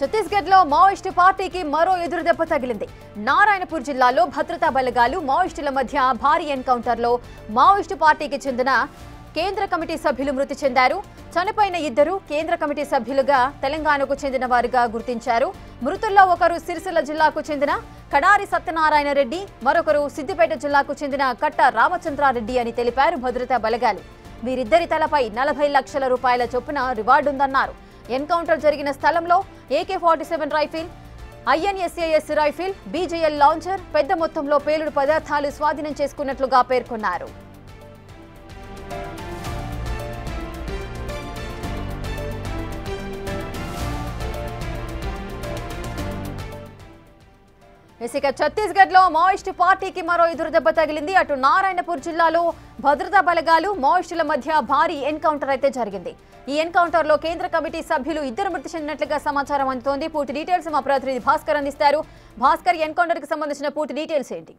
ఛత్తీస్గఢ్ లో మావోయిస్టు పార్టీకి మరో ఎదురుదెబ్బ తగిలింది. నారాయణపూర్ జిల్లాలో భద్రతా బలగాలు మావోయిస్టుల మధ్య భారీ ఎన్కౌంటర్లో మావోయిస్టు పార్టీకి చెందిన కేంద్ర కమిటీ సభ్యులు మృతి చెందారు. చనిపోయిన ఇద్దరు కేంద్ర కమిటీ సభ్యులుగా తెలంగాణకు చెందిన వారుగా గుర్తించారు. మృతుల్లో ఒకరు సిరిసిల్ల జిల్లాకు చెందిన కడారి సత్యనారాయణ రెడ్డి, మరొకరు సిద్దిపేట జిల్లాకు చెందిన కట్ట రామచంద్రారెడ్డి అని తెలిపారు భద్రతా బలగాలు. వీరిద్దరి తలపై 40 లక్షల రూపాయల చొప్పున రివార్డుందన్నారు. ఎన్కౌంటర్ జరిగిన స్థలంలో AK-47 rifle, INSAS rifle, BJL launcher, పెద్ద మొత్తంలో పేలుడు పదార్థాలు స్వాధీనం చేసుకున్నట్లుగా పేర్కొన్నారు. ఇక ఛత్తీస్గఢ్ లో మావోయిస్టు పార్టీకి మరో ఎదురుదెబ్బ తగిలింది. అటు నారాయణపూర్ జిల్లాలో భద్రతా బలగాలు మావోయిస్టుల మధ్య భారీ ఎన్కౌంటర్ అయితే జరిగింది. ఈ ఎన్కౌంటర్ లో కేంద్ర కమిటీ సభ్యులు ఇద్దరు మృతి చెందినట్లుగా సమాచారం అందుతోంది. పూర్తి డీటెయిల్స్ మా ప్రతినిధి భాస్కర్ అందిస్తారు. భాస్కర్, ఎన్కౌంటర్ కి సంబంధించిన పూర్తి డీటెయిల్స్ ఏంటి?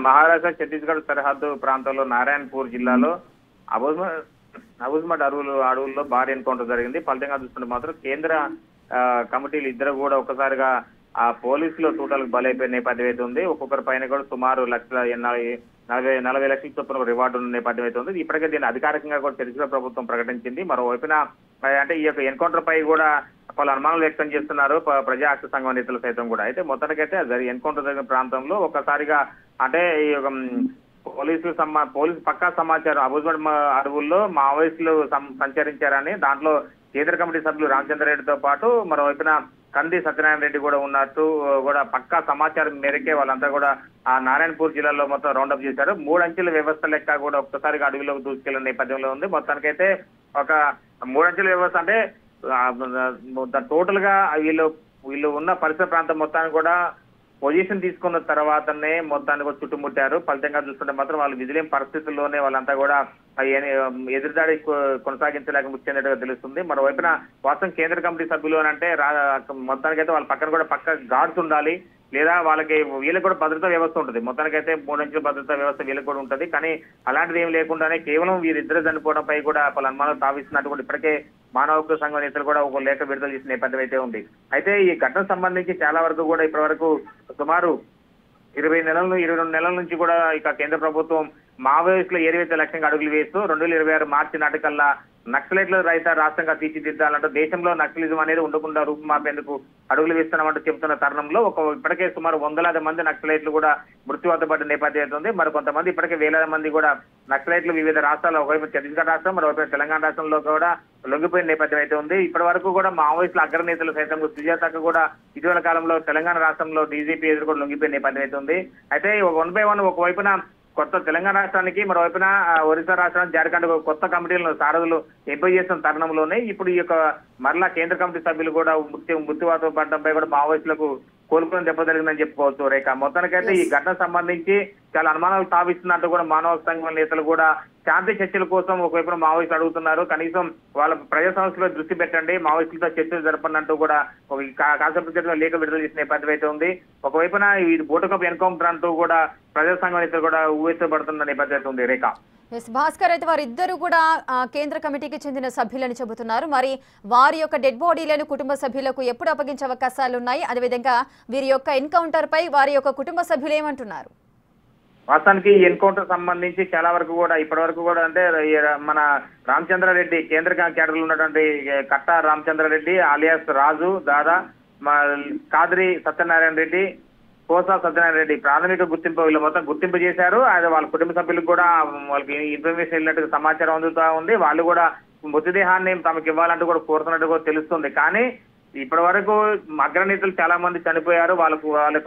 మహారాష్ట్ర ఛత్తీస్గఢ్ సరిహద్దు ప్రాంతంలో నారాయణపూర్ జిల్లాలో అబుజ్మడ్ అడవుల్లో భారీ ఎన్కౌంటర్ జరిగింది. ఫలితంగా చూస్తుంటే మాత్రం కేంద్ర కమిటీలు ఇద్దరు కూడా ఒక్కసారిగా ఆ పోలీసులు తూటాలకు బలైపోయిన నేపథ్యం అయితే ఉంది. ఒక్కొక్కరి పైన కూడా సుమారు 40 లక్షల చొప్పున రివార్డు ఉన్న నేపథ్యం అయితే ఉంది. ఇప్పటికే దీన్ని అధికారికంగా కూడా ఛత్తీస్గఢ్ ప్రభుత్వం ప్రకటించింది. మరోవైపున అంటే ఈ యొక్క ఎన్కౌంటర్ పై కూడా పలు అనుమానాలు వ్యక్తం చేస్తున్నారు ప్రజా హక్కు సంఘం నేతలు సైతం కూడా. అయితే మొత్తానికైతే ఎన్కౌంటర్ జరిగిన ప్రాంతంలో ఒక్కసారిగా అంటే ఈ పోలీసు పక్కా సమాచారం అబుజ్మడ్ అడవుల్లో మావోయిస్టులు సంచరించారని, దాంట్లో కేంద్ర కమిటీ సభ్యులు రామచంద్రారెడ్డితో పాటు మరోవైపున కంది సత్యనారాయణ రెడ్డి కూడా ఉన్నట్టు కూడా పక్కా సమాచారం మేరకే వాళ్ళంతా కూడా ఆ నారాయణపూర్ జిల్లాలో మొత్తం రౌండప్ చేశారు. 3 అంచెల వ్యవస్థ లెక్క కూడా ఒక్కసారిగా అడవిలోకి దూసుకెళ్లిన నేపథ్యంలో ఉంది. మొత్తానికైతే ఒక 3 అంచెల వ్యవస్థ అంటే టోటల్ గా వీళ్ళు ఉన్న పరిసర ప్రాంతం మొత్తాన్ని కూడా పొజిషన్ తీసుకున్న తర్వాతనే మొత్తాన్ని కూడా చుట్టుముట్టారు. ఫలితంగా చూస్తుంటే మాత్రం వాళ్ళు విజిలేం పరిస్థితుల్లోనే వాళ్ళంతా కూడా ఎదురుదాడి కొనసాగించలేక ముచ్చేందుగా తెలుస్తుంది. మరోవైపున వాస్తవం కేంద్ర కమిటీ సభ్యులు అని అంటే మొత్తానికైతే వాళ్ళ పక్కన కూడా పక్క గార్డ్స్ ఉండాలి, లేదా వీళ్ళకి కూడా భద్రతా వ్యవస్థ ఉంటుంది. మొత్తానికైతే 3 అంచెల భద్రతా వ్యవస్థ వీళ్ళకి కూడా ఉంటుంది. కానీ అలాంటిది ఏం లేకుండానే కేవలం వీరిద్దరు చనిపోవడంపై కూడా పలు అనుమానాలు తావిస్తున్నట్టు కూడా ఇప్పటికే మానవ హక్కు సంఘం నేతలు కూడా ఒక లేఖ విడుదల చేసిన నేపథ్యం అయితే ఉంది. అయితే ఈ ఘటనకు సంబంధించి చాలా వరకు కూడా ఇప్పటి వరకు సుమారు 22 నెలల నుంచి కూడా ఇక కేంద్ర ప్రభుత్వం మావోయిస్టులు ఏదైతే లక్ష్యంగా అడుగులు వేస్తూ 2026 మార్చి నాటికల్లా నక్సలైట్ల రహిత రాష్ట్రంగా తీర్చిదిద్దాలంటూ దేశంలో నక్సలిజం అనేది ఉండకుండా రూపుమాపేందుకు అడుగులు వేస్తున్నామంటూ చెబుతున్న తరుణంలో ఇప్పటికే సుమారు 100,000 మంది నక్సలైట్లు కూడా మృత్యువాత పడ్డ నేపథ్యం అవుతుంది. మరి కొంతమంది ఇప్పటికే 1,000 మంది కూడా నక్సలైట్లు వివిధ రాష్ట్రాల్లో, ఒకవైపు ఛత్తీస్గఢ్ రాష్ట్రం, మరోవైపు తెలంగాణ రాష్ట్రంలో కూడా లొంగిపోయిన నేపథ్యం అయితే ఉంది. ఇప్పటి వరకు కూడా మావోయిస్టుల అగ్రనేతలు సైతం సుజాతకు కూడా ఇటీవల కాలంలో తెలంగాణ రాష్ట్రంలో DGP ఎదురు కూడా లొంగిపోయిన నేపథ్యం అయితే ఉంది. అయితే 1 by 1 ఒకవైపున కొత్త తెలంగాణ రాష్ట్రానికి, మరోవైపున ఒరిస్సా రాష్ట్రానికి, జార్ఖండ్ కొత్త కమిటీలను సారథులు ఎంపిక చేస్తున్న తరుణంలోనే ఇప్పుడు ఈ యొక్క మరలా కేంద్ర కమిటీ సభ్యులు కూడా మృత్యువాత పడడంపై కూడా మావోయిస్టులకు కోలుకుని దెబ్బ జరిగిందని చెప్పుకోవచ్చు. రేఖ మొత్తానికైతే ఈ ఘటన సంబంధించి చాలా అనుమానాలు తావిస్తున్నట్టు కూడా మానవ సంఘం నేతలు కూడా శాంతి చర్చల కోసం ఒకవైపున మావోయిస్టులు అడుగుతున్నారు. కనీసం వాళ్ళ ప్రజా సమస్యలో దృష్టి పెట్టండి, మావోయిస్టులతో చర్చలు జరపనంటూ కూడా ఒక కాన్సెప్ట్ లేఖ విడుదల చేసిన నేపథ్యం అయితే ఉంది. ఒకవైపున ఈ బోటుకప్ ఎన్కౌంటర్ అంటూ కూడా ప్రజా సంఘం నేతలు కూడా ఊహించబడుతున్న నేపథ్యం అయితే ఉంది. రేఖ భాస్కర్, అయితే వారిద్దరు కూడా కేంద్ర కమిటీకి చెందిన సభ్యులని చెబుతున్నారు. మరి వారి యొక్క డెడ్ బాడీలను కుటుంబ సభ్యులకు ఎప్పుడు అప్పగించే అవకాశాలు ఉన్నాయి? అదేవిధంగా వీరి యొక్క ఎన్కౌంటర్ పై వారి యొక్క కుటుంబ సభ్యులు ఏమంటున్నారు? వాస్తవానికి ఈ ఎన్కౌంటర్ సంబంధించి చాలా వరకు కూడా ఇప్పటి వరకు కూడా అంటే మన రామచంద్రారెడ్డి కేంద్ర క్యాడర్లో ఉన్నటువంటి కట్ట రామచంద్రారెడ్డి alias రాజు, దాదా, కాద్రి సత్యనారాయణ రెడ్డి, కోసా సత్యనారాయణ రెడ్డి ప్రాథమిక గుర్తింపు వీళ్ళు మొత్తం గుర్తింపు చేశారు. అది వాళ్ళ కుటుంబ సభ్యులకు కూడా వాళ్ళకి ఇన్ఫర్మేషన్ వెళ్ళినట్టుగా సమాచారం అందుతూ ఉంది. వాళ్ళు కూడా మృతదేహాన్ని తమకు ఇవ్వాలంటూ కూడా కోరుతున్నట్టు కూడా తెలుస్తుంది. కానీ ఇప్పటి వరకు అగ్రనేతలు చాలా మంది చనిపోయారు. వాళ్ళ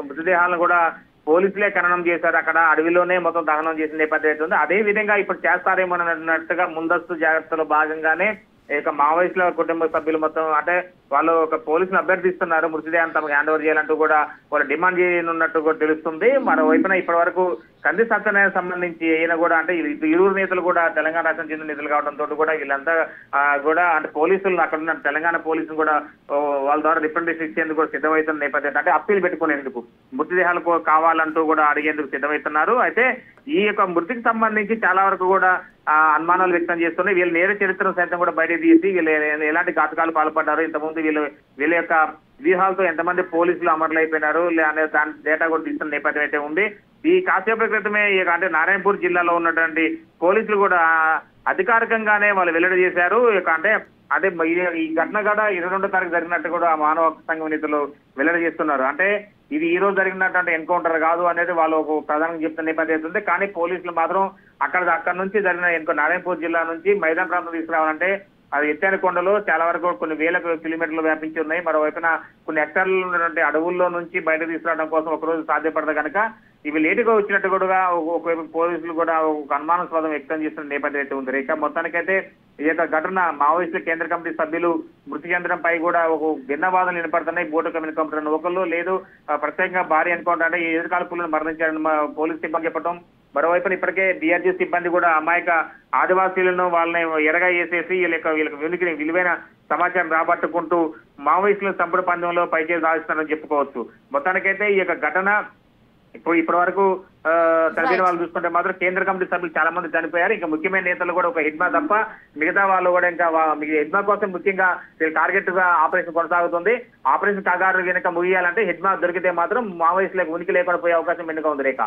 మృతదేహాలను కూడా పోలీసులే ఖననం చేశారు. అక్కడ అడవిలోనే మొత్తం దహనం చేసిన నేపథ్యం అవుతుంది. అదే విధంగా ఇప్పుడు చేస్తారేమో అన్నట్టుగా ముందస్తు జాగ్రత్తలో భాగంగానే ఇక మావోయిస్టుల కుటుంబ సభ్యులు మొత్తం అంటే వాళ్ళు ఒక పోలీసులు అభ్యర్థిస్తున్నారు మృతదేహాన్ని తమకు హ్యాండ్ ఓవర్ చేయాలంటూ కూడా వాళ్ళు డిమాండ్ చేయనున్నట్టు కూడా తెలుస్తుంది. మరోవైపున ఇప్పటి వరకు కంది సత్యనారాయణ సంబంధించి ఈయన కూడా అంటే ఇరువురు నేతలు కూడా తెలంగాణ రాష్ట్రం చెందిన నేతలు కావడంతో కూడా వీళ్ళంతా కూడా అంటే పోలీసులు అక్కడ ఉన్న తెలంగాణ పోలీసులు కూడా వాళ్ళ ద్వారా రిప్రజెంటేషన్ ఇచ్చేందుకు కూడా సిద్ధమవుతున్న నేపథ్యం అంటే అప్పీల్ పెట్టుకునేందుకు మృతదేహాలకు కావాలంటూ కూడా అడిగేందుకు సిద్ధమవుతున్నారు. అయితే ఈ యొక్క మృతికి సంబంధించి చాలా వరకు కూడా అనుమానాలు వ్యక్తం చేస్తున్నాయి. వీళ్ళ నేర చరిత్రను సైతం కూడా బయట తీసి వీళ్ళు ఎలాంటి ఘాతకాలు పాల్పడ్డారు, ఇంతకుముందు వీళ్ళ యొక్క వ్యూహాలతో ఎంతమంది పోలీసులు అమరులైపోయినారు అనే దాని డేటా కూడా తీస్తున్న నేపథ్యం అయితే ఉంది. ఈ కాసేపటి క్రితమే అంటే నారాయణపూర్ జిల్లాలో ఉన్నటువంటి పోలీసులు కూడా అధికారికంగానే వాళ్ళు వెల్లడి చేశారు. అంటే ఈ ఘటన కూడా 22వ తారీఖు జరిగినట్టు కూడా మానవ హక్కు సంఘం నేతలు వెల్లడి చేస్తున్నారు. అంటే ఇది ఈ రోజు జరిగినటువంటి ఎన్కౌంటర్ కాదు అనేది వాళ్ళు ప్రధానంగా చెప్తున్న నేపథ్యం ఉంది. కానీ పోలీసులు మాత్రం అక్కడ నుంచి జరిగిన నారాయణపూర్ జిల్లా నుంచి మైదాన ప్రాంతం తీసుకురావాలంటే అది ఎత్తైన కొండలు చాలా వరకు కొన్ని వేల కిలోమీటర్లు వ్యాపించి ఉన్నాయి. మరోవైపున కొన్ని హెక్టార్లు ఉన్నటువంటి అడవుల్లో నుంచి బయట తీసుకురావడం కోసం ఒకరోజు సాధ్యపడదు కనుక ఇవి లేటుగా వచ్చినట్టు కూడా ఒకవైపు పోలీసులు కూడా ఒక అనుమానాస్పదం వ్యక్తం చేస్తున్న నేపథ్యం అయితే ఉంది. ఇక మొత్తానికైతే ఈ యొక్క ఘటన మావోయిస్టుల కేంద్ర కమిటీ సభ్యులు మృతి చెందడంపై కూడా ఒక భిన్న వాదనలు వినపడుతున్నాయి. బోటు కమిటీ ఒకళ్ళు లేదు ప్రత్యేకంగా భారీ ఎన్కౌంటర్ అంటే ఎదురుకాల్పులను మరణించారని పోలీసు సిబ్బంది చెప్పడం. మరోవైపున ఇప్పటికే డిఆర్జీ సిబ్బంది కూడా అమాయక ఆదివాసీలను వాళ్ళని ఎరగా వేసేసి వీళ్ళకి విలువైన సమాచారం రాబట్టుకుంటూ మావోయిస్టుల చంపుడు పందెంలో పైచేసి సాధిస్తున్నారని చెప్పుకోవచ్చు. మొత్తానికైతే ఈ యొక్క ఘటన ఇప్పటి వరకు చనిపోయిన వాళ్ళు చూసుకుంటే మాత్రం కేంద్ర కమిటీ సభ్యులు చాలా మంది చనిపోయారు. ఇంకా ముఖ్యమైన నేతలు కూడా ఒక హిడ్మా తప్ప మిగతా వాళ్ళు కూడా ఇంకా హిడ్మా కోసం ముఖ్యంగా టార్గెట్ గా ఆపరేషన్ కొనసాగుతుంది. ఆపరేషన్ కాగారు వెనుక ముగియాలంటే హిడ్మా దొరికితే మాత్రం మావోయిస్టులకు ఉనికి లేకుండా పోయే అవకాశం మెండుగా ఉంది. Rekha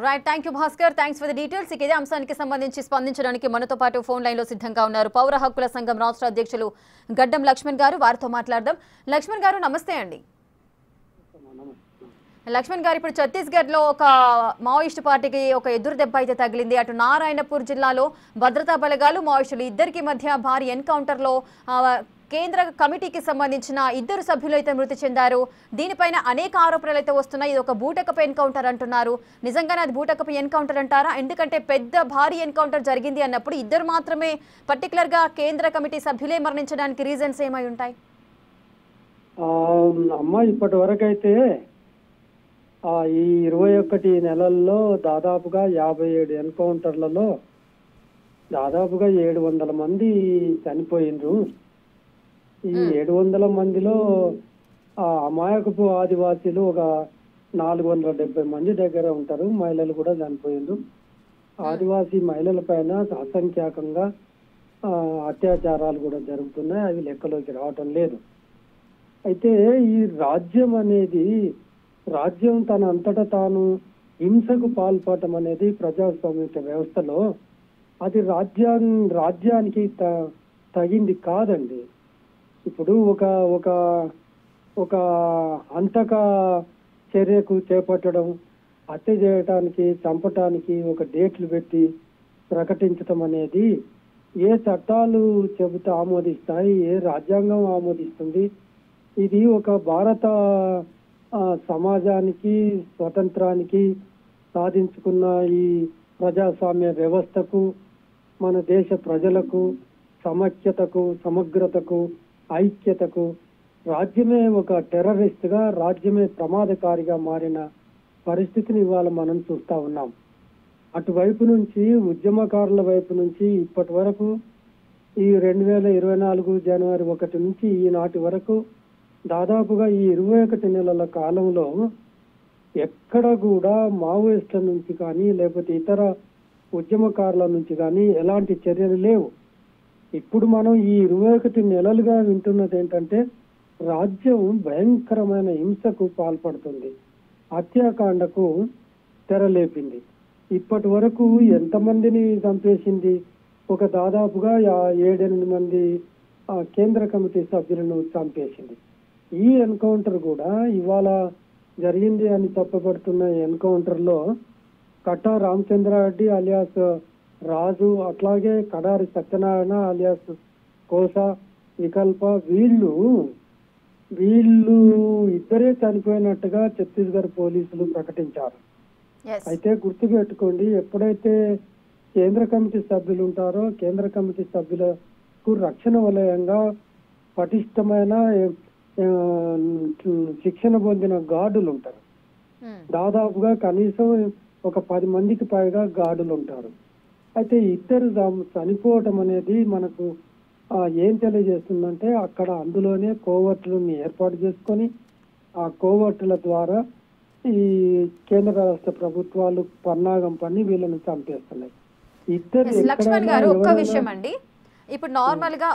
right, thank you Bhaskar, thanks for the details. ఇదే అంశానికి సంబంధించి స్పందించడానికి మనతో పాటు ఫోన్ లైన్ లో సిద్ధంగా ఉన్నారు పౌర హక్కుల సంఘం రాష్ట్ర అధ్యక్షులు గడ్డం లక్ష్మణ్ గారు. వారితో మాట్లాడదాం. లక్ష్మణ్ గారు నమస్తే అండి. లక్ష్మణ్ గారు, ఇప్పుడు ఛత్తీస్గఢ్ లో ఒక మావోయిస్టు పార్టీకి ఒక ఎదురు దెబ్బ అయితే తగిలింది. అటు నారాయణపూర్ జిల్లాలో భద్రతా బలగాలు మావోయిస్టులు ఇద్దరికి మధ్య భారీ ఎన్కౌంటర్ లో కేంద్ర కమిటీకి సంబంధించిన 2 సభ్యులు అయితే మృతి చెందారు. దీనిపైన అనేక ఆరోపణలు అయితే వస్తున్నాయి. ఇది ఒక బూటకపు ఎన్కౌంటర్ అంటున్నారు. నిజంగానే అది బూటకపు ఎన్కౌంటర్ అంటారా? ఎందుకంటే పెద్ద భారీ ఎన్కౌంటర్ జరిగింది అన్నప్పుడు 2 మాత్రమే పర్టికులర్ గా కేంద్ర కమిటీ సభ్యులే మరణించడానికి రీజన్స్ ఏమై ఉంటాయి? ఇప్పటి వరకు అయితే ఈ 21 నెలల్లో దాదాపుగా 57 ఎన్కౌంటర్లలో దాదాపుగా 700 మంది చనిపోయినరు. ఈ 700 మందిలో అమాయకపు ఆదివాసీలు ఒక 470 మంది దగ్గర ఉంటారు. మహిళలు కూడా చనిపోయిండ్రు. ఆదివాసీ మహిళల పైన అసంఖ్యాకంగా అత్యాచారాలు కూడా జరుగుతున్నాయి. అవి లెక్కలోకి రావటం లేదు. అయితే ఈ రాజ్యం తన అంతటా తాను హింసకు పాల్పడటం అనేది ప్రజాస్వామ్య వ్యవస్థలో అది రాజ్యానికి తగింది కాదండి. ఇప్పుడు ఒక అంతక చర్యకు చేపట్టడం, హత్య చేయటానికి, చంపటానికి ఒక డేట్లు పెట్టి ప్రకటించటం అనేది ఏ చట్టాలు చెబితే ఆమోదిస్తాయి, ఏ రాజ్యాంగం ఆమోదిస్తుంది? ఇది ఒక భారత సమాజానికి, స్వతంత్రానికి సాధించుకున్న ఈ ప్రజాస్వామ్య వ్యవస్థకు, మన దేశ ప్రజలకు, సమైక్యతకు, సమగ్రతకు, ఐక్యతకు రాజ్యమే ఒక టెర్రరిస్ట్ గా, రాజ్యమే ప్రమాదకారిగా మారిన పరిస్థితిని ఇవాళ మనం చూస్తా ఉన్నాం. అటువైపు నుంచి, ఉద్యమకారుల వైపు నుంచి ఇప్పటి వరకు ఈ 2024 జనవరి 1 నుంచి ఈనాటి వరకు దాదాపుగా ఈ 21 నెలల కాలంలో ఎక్కడ కూడా మావోయిస్టుల నుంచి కానీ లేకపోతే ఇతర ఉద్యమకారుల నుంచి కానీ ఎలాంటి చర్యలు లేవు. ఇప్పుడు మనం ఈ 21 నెలలుగా వింటున్నది ఏంటంటే రాజ్యం భయంకరమైన హింసకు పాల్పడుతుంది, హత్యాకాండకు తెరలేపింది. ఇప్పటి వరకు ఎంతమందిని చంపేసింది? ఒక దాదాపుగా 7-8 మంది కేంద్ర కమిటీ సభ్యులను చంపేసింది. ఈ ఎన్కౌంటర్ కూడా ఇవాళ జరిగింది అని చెప్పబడుతున్న ఎన్కౌంటర్ లో కట్టా రామచంద్రారెడ్డి అలియాస్ రాజు, అట్లాగే కడారి సత్యనారాయణ అలియాస్ కోస, వికల్ప వీళ్ళు ఇద్దరే చనిపోయినట్టుగా ఛత్తీస్గఢ్ పోలీసులు ప్రకటించారు. అయితే గుర్తుపెట్టుకోండి, ఎప్పుడైతే కేంద్ర కమిటీ సభ్యులు ఉంటారో కేంద్ర కమిటీ సభ్యులకు రక్షణ వలయంగా పటిష్టమైన శిక్షణ పొందిన గార్డులు ఉంటారు. దాదాపుగా కనీసం ఒక 10 మందికి పైగా గార్డులు ఉంటారు. అయితే ఇద్దరు చనిపోవటం అనేది మనకు ఏం తెలియజేస్తుందంటే అందులోనే కోవర్టులను ఏర్పాటు చేసుకొని ఆ కోవర్టుల ద్వారా ఈ కేంద్ర రాష్ట్ర ప్రభుత్వాలు పన్నాగం పన్ని వీళ్ళని చంపేస్తున్నాయి. ఇద్దరు లక్ష్మణ్ గారు ఒక్క విషయం అండి, ఇప్పుడు నార్మల్ గా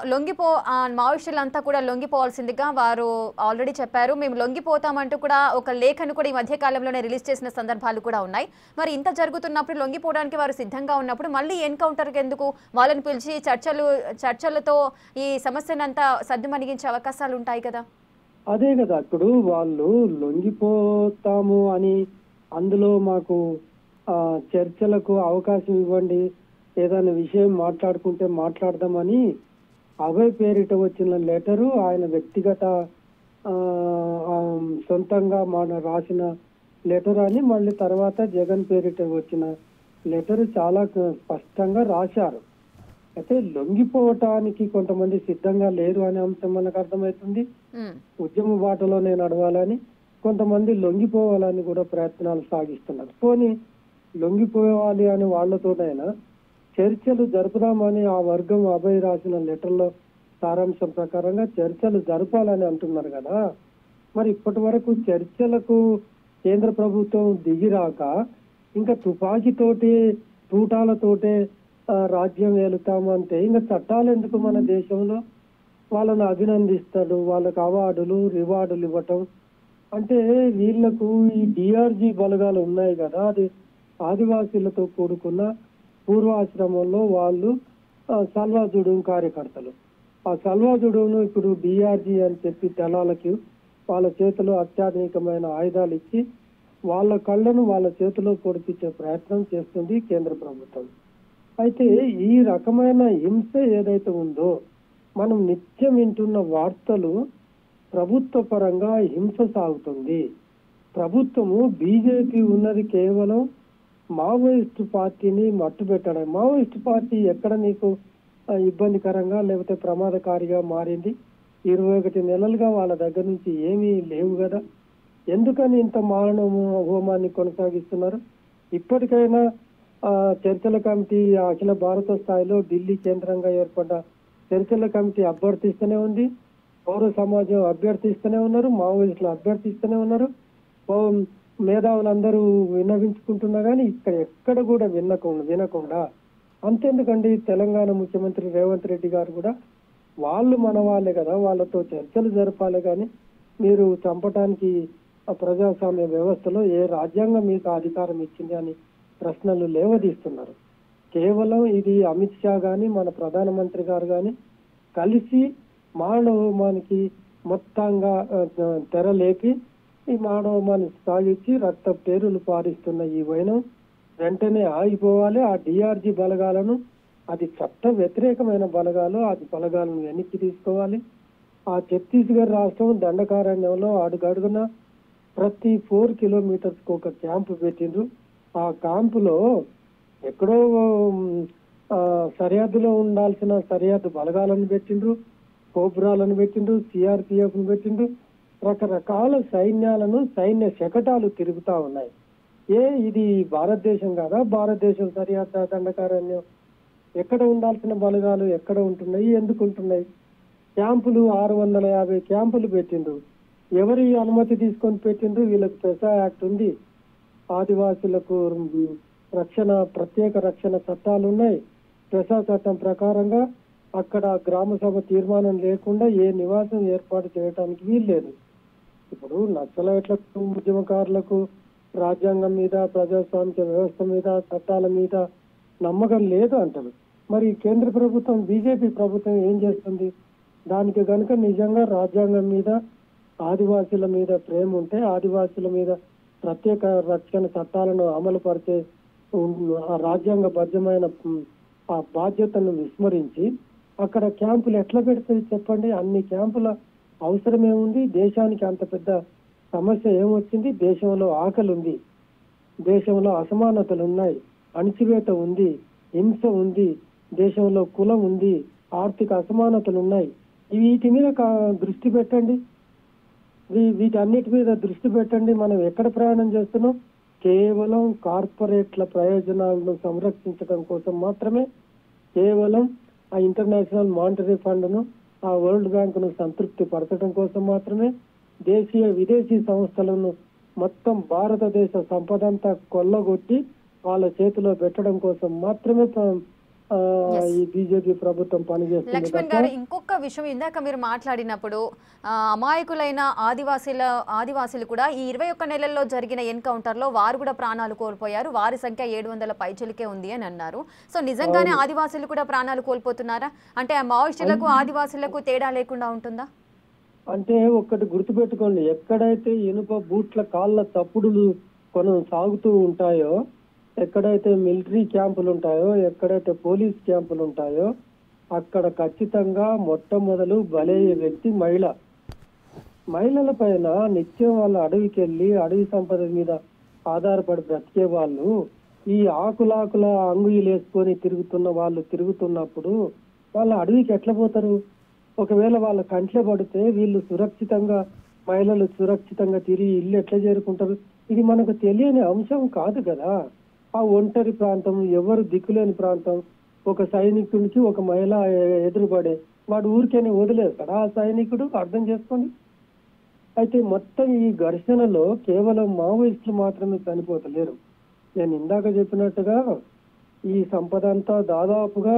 మావోయిస్టులంతా కూడా లొంగిపోవాల్సిందిగా వారు ఆల్రెడీ చెప్పారు. మేము లొంగిపోతామంటూ కూడా ఒక లేఖను కూడా ఈ మధ్య కాలంలోనే రిలీజ్ చేసిన సందర్భాలు కూడా ఉన్నాయి. మరి ఇంత జరుగుతున్నప్పుడు లొంగిపోవడానికి వారు సిద్ధంగా ఉన్నప్పుడు మళ్ళీ ఎన్కౌంటర్కి ఎందుకు వాళ్ళని పిలిచి చర్చలతో ఈ సమస్యనంతా సద్దుమణిగించే అవకాశాలు ఉంటాయి కదా? అదే కదా, ఇప్పుడు వాళ్ళు లొంగిపోతాము అని అందులో మాకు చర్చలకు అవకాశం ఇవ్వండి, ఏదైనా విషయం మాట్లాడుకుంటే మాట్లాడదామని అభయ్ పేరిట వచ్చిన లెటరు ఆయన వ్యక్తిగత సొంతంగా మన రాసిన లెటర్ అని మళ్ళీ తర్వాత జగన్ పేరిట వచ్చిన లెటర్ చాలా స్పష్టంగా రాశారు. అయితే లొంగిపోవటానికి కొంతమంది సిద్ధంగా లేరు అనే అంశం మనకు అర్థమవుతుంది. ఉద్యమ బాటలోనే నడవాలని కొంతమంది లొంగిపోవాలని కూడా ప్రయత్నాలు సాగిస్తున్నారు. పోనీ లొంగిపోవాలి అని వాళ్లతోనైనా చర్చలు జరుపుదామని ఆ వర్గం అభయ్ రాసిన లెటర్లో సారాంశం ప్రకారంగా చర్చలు జరపాలని అంటున్నారు కదా. మరి ఇప్పటి వరకు చర్చలకు కేంద్ర ప్రభుత్వం దిగిరాక ఇంకా తుపాకీతోటి తూటాలతోటే రాజ్యం వెళుతామంటే ఇంకా చట్టాలు ఎందుకు మన దేశంలో? వాళ్ళని అభినందిస్తాడు, వాళ్ళకు అవార్డులు రివార్డులు ఇవ్వటం అంటే వీళ్లకు ఈ డిఆర్జీ బలగాలు ఉన్నాయి కదా, అది ఆదివాసీలతో కూడుకున్న పూర్వాశ్రమంలో వాళ్ళు సల్వాజుడు కార్యకర్తలు. ఆ సల్వాజుడును ఇప్పుడు డిఆర్జీ అని చెప్పి దళాలకి వాళ్ళ చేతిలో అత్యాధునికమైన ఆయుధాలు ఇచ్చి వాళ్ళ కళ్ళను వాళ్ళ చేతిలో పొడిపించే ప్రయత్నం చేస్తుంది కేంద్ర ప్రభుత్వం. అయితే ఈ రకమైన హింస ఏదైతే ఉందో, మనం నిత్యం వింటున్న వార్తలు ప్రభుత్వ పరంగా హింస సాగుతుంది. ప్రభుత్వము బీజేపీ ఉన్నది కేవలం మావోయిస్టు పార్టీని మట్టుబెట్టడం. మావోయిస్టు పార్టీ ఎక్కడ నీకు ఇబ్బందికరంగా లేకపోతే ప్రమాదకారిగా మారింది? 21 నెలలుగా వాళ్ళ దగ్గర నుంచి ఏమీ లేవు కదా. ఎందుకని ఇంత మారణ హోమాన్ని కొనసాగిస్తున్నారు? ఇప్పటికైనా చర్చల కమిటీ అఖిల భారత స్థాయిలో ఢిల్లీ కేంద్రంగా ఏర్పడ్డ చర్చల కమిటీ అభ్యర్థిస్తూనే ఉంది, పౌర సమాజం అభ్యర్థిస్తూనే ఉన్నారు, మావోయిస్టులు అభ్యర్థిస్తూనే ఉన్నారు, మేధావులందరూ విన్నవించుకుంటున్నా కానీ ఇక్కడ ఎక్కడ కూడా వినకుండా అంతెందుకండి, తెలంగాణ ముఖ్యమంత్రి రేవంత్ రెడ్డి గారు కూడా వాళ్ళు మన వాళ్ళే కదా, వాళ్ళతో చర్చలు జరపాలి కానీ మీరు చంపటానికి ప్రజాస్వామ్య వ్యవస్థలో ఏ రాజ్యాంగం మీకు అధికారం ఇచ్చింది అని ప్రశ్నలు లేవదీస్తున్నారు. కేవలం ఇది అమిత్ షా గాని మన ప్రధానమంత్రి గారు గాని కలిసి మానవమానికి మొత్తంగా తెరలేపి ఈ మానవమాన్ని సాగించి రక్త పేరులు పారిస్తున్న ఈ వైనం వెంటనే ఆగిపోవాలి. ఆ డిఆర్జీ బలగాలను, అది చట్ట వ్యతిరేకమైన బలగాలు, అది బలగాలను వెనక్కి తీసుకోవాలి. ఆ ఛత్తీస్గఢ్ రాష్ట్రం దండకారణ్యంలో అడుగడుగున ప్రతి 4 కిలోమీటర్స్ ఒక క్యాంపు పెట్టిండ్రు. ఆ క్యాంపులో ఎక్కడో సరిహద్దులో ఉండాల్సిన సరిహద్దు బలగాలను పెట్టిండ్రు, కోబ్రాలను పెట్టిండ్రు, సిఆర్పిఎఫ్ ను పెట్టిండ్రు, రకరకాల సైన్యాలను, సైన్య శకటాలు తిరుగుతా ఉన్నాయి. ఇది భారతదేశం కాదా? భారతదేశం సరిహద్దు దండకారణ్యం. ఎక్కడ ఉండాల్సిన బలగాలు ఎక్కడ ఉంటున్నాయి, ఎందుకు ఉంటున్నాయి? క్యాంపులు 650 క్యాంపులు పెట్టిండ్రు. ఎవరి అనుమతి తీసుకొని పెట్టిండ్రు? వీళ్ళకి పెసా యాక్ట్ ఉంది, ఆదివాసులకు రక్షణ, ప్రత్యేక రక్షణ చట్టాలు ఉన్నాయి. పెసా చట్టం ప్రకారంగా అక్కడ గ్రామ సభ తీర్మానం లేకుండా ఏ నివాసం ఏర్పాటు చేయడానికి వీల్లేదు. ఇప్పుడు నక్సలైట్లకు, ఉద్యమకారులకు రాజ్యాంగం మీద, ప్రజాస్వామిక వ్యవస్థ మీద, చట్టాల మీద నమ్మకం లేదు అంటారు. మరి కేంద్ర ప్రభుత్వం, బీజేపీ ప్రభుత్వం ఏం చేస్తుంది? దానికి కనుక నిజంగా రాజ్యాంగం మీద, ఆదివాసుల మీద ప్రేమ ఉంటే, ఆదివాసుల మీద ప్రత్యేక రక్షణ చట్టాలను అమలు పరిచే ఆ రాజ్యాంగబద్ధమైన ఆ బాధ్యతను విస్మరించి అక్కడ క్యాంపులు ఎట్లా పెడుతుంది చెప్పండి? అన్ని క్యాంపుల అవసరం ఏముంది? దేశానికి అంత పెద్ద సమస్య ఏమొచ్చింది? దేశంలో ఆకలి ఉంది, దేశంలో అసమానతలు ఉన్నాయి, అణిచివేత ఉంది, హింస ఉంది, దేశంలో కులం ఉంది, ఆర్థిక అసమానతలు ఉన్నాయి. వీటి మీద దృష్టి పెట్టండి, వీటన్నిటి మీద దృష్టి పెట్టండి. మనం ఎక్కడ ప్రయాణం చేస్తున్నాం? కేవలం కార్పొరేట్ల ప్రయోజనాలను సంరక్షించడం కోసం మాత్రమే, కేవలం ఆ ఇంటర్నేషనల్ మానిటరీ ఫండ్ ను, ఆ వరల్డ్ బ్యాంక్ ను సంతృప్తి పరచడం కోసం మాత్రమే, దేశీయ విదేశీ సంస్థలను మొత్తం భారతదేశ సంపద అంతా కొల్లగొట్టి వాళ్ళ చేతిలో పెట్టడం కోసం మాత్రమే ఈ బీజేపీ ప్రభుత్వం పనిచేస్తుంది. లక్ష్మణ్ గారు, ఇంకొక విషయం, ఇందాక మీరు మాట్లాడినప్పుడు అమాయకులైన ఆదివాసీలు కూడా ఈ 21 నెలల్లో జరిగిన ఎన్కౌంటర్ లో వారు కూడా ప్రాణాలు కోల్పోయారు. వారి సంఖ్య 700 పైచిలకే ఉంది అని అన్నారు. సో నిజంగానే ఆదివాసీలు కూడా ప్రాణాలు కోల్పోతున్నారా? అంటే ఆ మావోయిస్టులకు ఆదివాసీలకు తేడా లేకుండా ఉంటుందా? అంటే ఒక్కటి గుర్తుపెట్టుకోండి, ఎక్కడైతే ఇనుప బూట్ల కాళ్ళ తప్పుడులు సాగుతూ ఉంటాయో, ఎక్కడైతే మిలిటరీ క్యాంపులు ఉంటాయో, ఎక్కడైతే పోలీస్ క్యాంపులు ఉంటాయో, అక్కడ ఖచ్చితంగా మొట్టమొదలు బలయ్యే వ్యక్తి మహిళల పైన నిత్యం వాళ్ళ అడవికి వెళ్ళి అడవి సంపద మీద ఆధారపడి బ్రతికే వాళ్ళు ఈ ఆకులాకుల అంగుయిలు వేసుకొని తిరుగుతున్నప్పుడు వాళ్ళ అడవికి ఎట్లా పోతారు? ఒకవేళ వాళ్ళ కంట్లో పడితే వీళ్ళు మహిళలు సురక్షితంగా తిరిగి ఇల్లు ఎట్లా చేరుకుంటారు? ఇది మనకు తెలియని అంశం కాదు కదా. ఆ ఒంటరి ప్రాంతం, ఎవరు దిక్కులేని ప్రాంతం, ఒక సైనికుడికి ఒక మహిళ ఎదురుపడే వాడు ఊరికేనే వదిలేస్తాడు ఆ సైనికుడు? అర్థం చేసుకోండి. అయితే మొత్తం ఈ ఘర్షణలో కేవలం మావోయిస్టులు మాత్రమే చనిపోతలేరు. నేను ఇందాక చెప్పినట్టుగా ఈ సంపద అంతా దాదాపుగా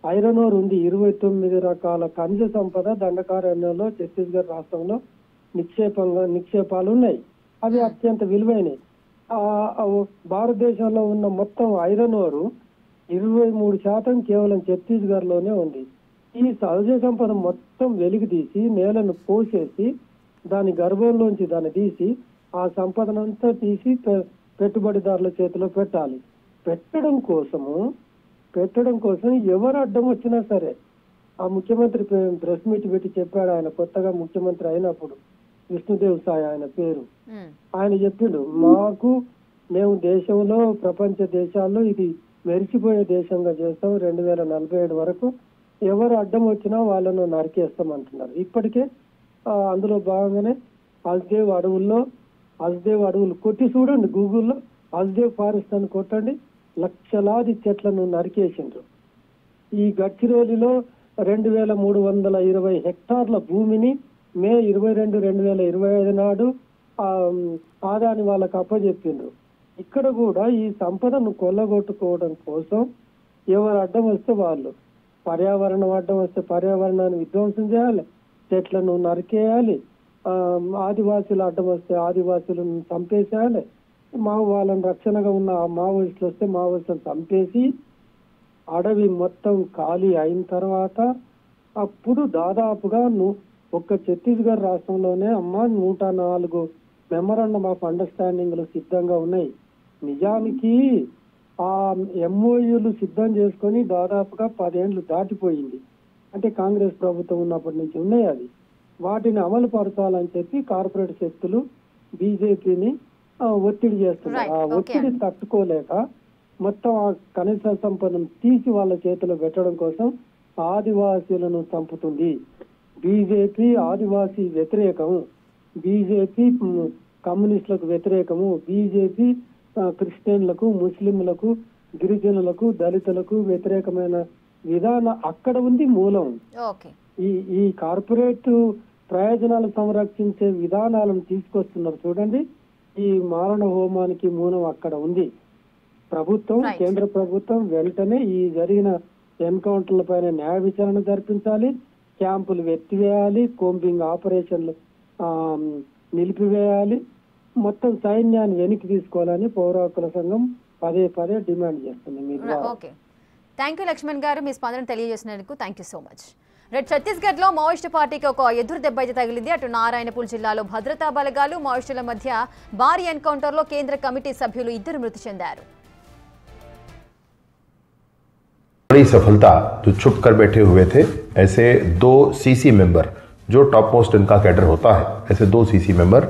ఐరన్ ఓర్ ఉంది. 29 రకాల ఖనిజ సంపద దండకారణ్యంలో ఛత్తీస్గఢ్ రాష్ట్రంలో నిక్షేపాలు ఉన్నాయి. అవి అత్యంత విలువైనవి. భారతదేశంలో ఉన్న మొత్తం ఐరన్ ఓర్ 23% కేవలం ఛత్తీస్గఢ్ లోనే ఉంది. ఈ సహజ సంపద మొత్తం వెలికి తీసి నేలను కోసేసి దాని గర్భంలోంచి దాన్ని తీసి ఆ సంపదనంతా తీసి పెట్టుబడిదారుల చేతిలో పెట్టాలి. పెట్టడం కోసం ఎవరు అడ్డం వచ్చినా సరే, ఆ ముఖ్యమంత్రి ప్రెస్ మీట్ పెట్టి చెప్పాడు. ఆయన కొత్తగా ముఖ్యమంత్రి అయినప్పుడు, విష్ణుదేవ్ సాయ్ ఆయన పేరు, ఆయన చెప్పిండు, మేము దేశంలో ప్రపంచ దేశాల్లో ఇది మెరిచిపోయే దేశంగా చేస్తాం, 2047 వరకు ఎవరు అడ్డం వచ్చినా వాళ్ళను నరికేస్తాం అంటున్నారు. ఇప్పటికే అందులో భాగంగానే హస్దేవ్ అడవులు కొట్టి చూడండి, గూగుల్లో హస్దేవ్ ఫారెస్ట్ అని కొట్టండి, లక్షలాది చెట్లను నరికేసిండ్రు. ఈ గడ్చిరోలిలో 2320 హెక్టార్ల భూమిని మే 22, 2025 నాడు ఆదాని వాళ్ళకు అప్పచెప్పిండ్రు. ఇక్కడ కూడా ఈ సంపదను కొల్లగొట్టుకోవడం కోసం ఎవరు అడ్డం వస్తే వాళ్ళు, పర్యావరణం అడ్డం వస్తే పర్యావరణాన్ని విధ్వంసం చేయాలి, చెట్లను నరికేయాలి, ఆదివాసీలు అడ్డం వస్తే ఆదివాసీలను చంపేసేయాలి, వాళ్ళని రక్షణగా ఉన్న మావోయిస్టులు వస్తే మావోయిస్టులను చంపేసి అడవి మొత్తం ఖాళీ అయిన తర్వాత అప్పుడు దాదాపుగా ఒక్క ఛత్తీస్గఢ్ రాష్ట్రంలోనే 104 మెమరాండం ఆఫ్ అండర్స్టాండింగ్లు సిద్ధంగా ఉన్నాయి. నిజానికి ఆ ఎంఓయూలు సిద్ధం చేసుకొని దాదాపుగా 10 ఏళ్ళు దాటిపోయింది. అంటే కాంగ్రెస్ ప్రభుత్వం ఉన్నప్పటి నుంచి ఉన్నాయి అవి. వాటిని అమలు పరచాలని చెప్పి కార్పొరేట్ శక్తులు బీజేపీని ఒత్తిడి చేస్తున్నారు. ఆ ఒత్తిడి తట్టుకోలేక మొత్తం ఆ కనీస సంపదను తీసి వాళ్ళ చేతిలో పెట్టడం కోసం ఆదివాసీలను చంపుతుంది. బీజేపీ ఆదివాసీ వ్యతిరేకము, బీజేపీ కమ్యూనిస్టులకు వ్యతిరేకము, బీజేపీ క్రిస్టియన్లకు, ముస్లింలకు, గిరిజనులకు, దళితులకు వ్యతిరేకమైన విధానం అక్కడ ఉంది మూలం. ఈ కార్పొరేట్ ప్రయోజనాలు సంరక్షించే విధానాలను తీసుకొస్తున్నారు చూడండి. ఈ మారణ హోమానికి మూలం అక్కడ ఉంది. ప్రభుత్వం, కేంద్ర ప్రభుత్వం వెంటనే ఈ జరిగిన ఎన్కౌంటర్ల పైన న్యాయ విచారణ జరిపించాలి, క్యాంపులు ఎత్తివేయాలి, కోంబింగ్ ఆపరేషన్లు నిలిపివేయాలి, మొత్తం సైన్యాన్ని వెనక్కి తీసుకోవాలని పౌర హక్కుల సంఘం పదే డిమాండ్ చేస్తుంది. ఓకే, థ్యాంక్ యూ లక్ష్మణ్ గారు, మీ స్పందన తెలియజేసినందుకు thank you so much. Chhattisgarh లో మావోయిస్టు పార్టీకి ఒక ఎదురు దెబ్బ అయితే తగిలింది. అటు నారాయణపూర్ జిల్లాలో భద్రతా బలగాలు మావోయిస్టుల మధ్య భారీ ఎన్కౌంటర్ లో కేంద్ర కమిటీ సభ్యులు 2 మృతి చెందారు. बड़ी सफलता जो छुप कर बैठे हुए थे, ऐसे 2 सीसी मेंबर जो टॉप मोस्ट इनका कैडर होता है, ऐसे 2 सीसी मेंबर,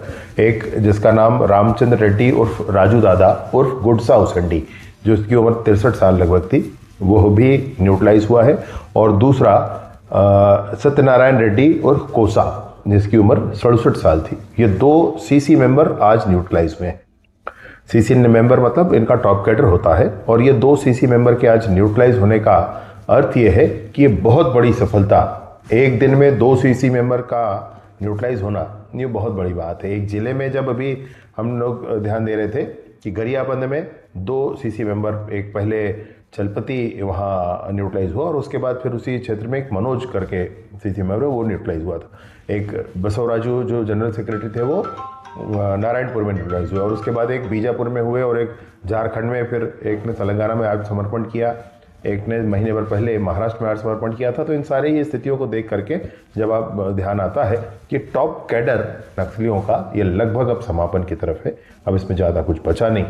एक जिसका नाम रामचंद्र रेड्डी उर्फ राजू दादा उर्फ गुडसा उसंडी, जो इसकी उम्र 63 साल लगभग थी, वो भी न्यूट्रलाइज हुआ है, और दूसरा सत्यनारायण रेड्डी उर्फ कोसा, जिसकी उम्र 67 साल थी. ये 2 सीसी मेंबर आज न्यूट्रलाइज में हैं. सीसी मेंबर मतलब इनका टॉप कैडर होता है, और ये 2 सीसी मेंबर के आज न्यूट्रलाइज होने का अर्थ ये है कि ये बहुत बड़ी सफलता, एक दिन में 2 सीसी मेंबर का न्यूट्रलाइज होना ये बहुत बड़ी बात है। एक जिले में जब अभी हम लोग ध्यान दे रहे थे कि गरियाबंद में 2 सीसी मेंबर, एक पहले चलपति वहाँ न्यूट्रलाइज हुआ और उसके बाद फिर उसी क्षेत्र में एक मनोज करके सीसी मेंबर वो न्यूट्रलाइज हुआ था। एक बसवराजू जो जनरल सेक्रेटरी थे वो नारायणपुर में न्यूट्रलाइज हुआ और उसके बाद एक बीजापुर में हुए और एक झारखंड में, फिर एक ने तेलंगाना में आत्मसमर्पण किया, एक ने महीने भर पहले महाराष्ट्र में आत्मसमर्पण किया था। तो इन सारे ये स्थितियों को देख करके जब आप ध्यान आता है कि टॉप कैडर नक्सलियों का ये लगभग अब समापन की तरफ है, अब इसमें ज़्यादा कुछ बचा नहीं।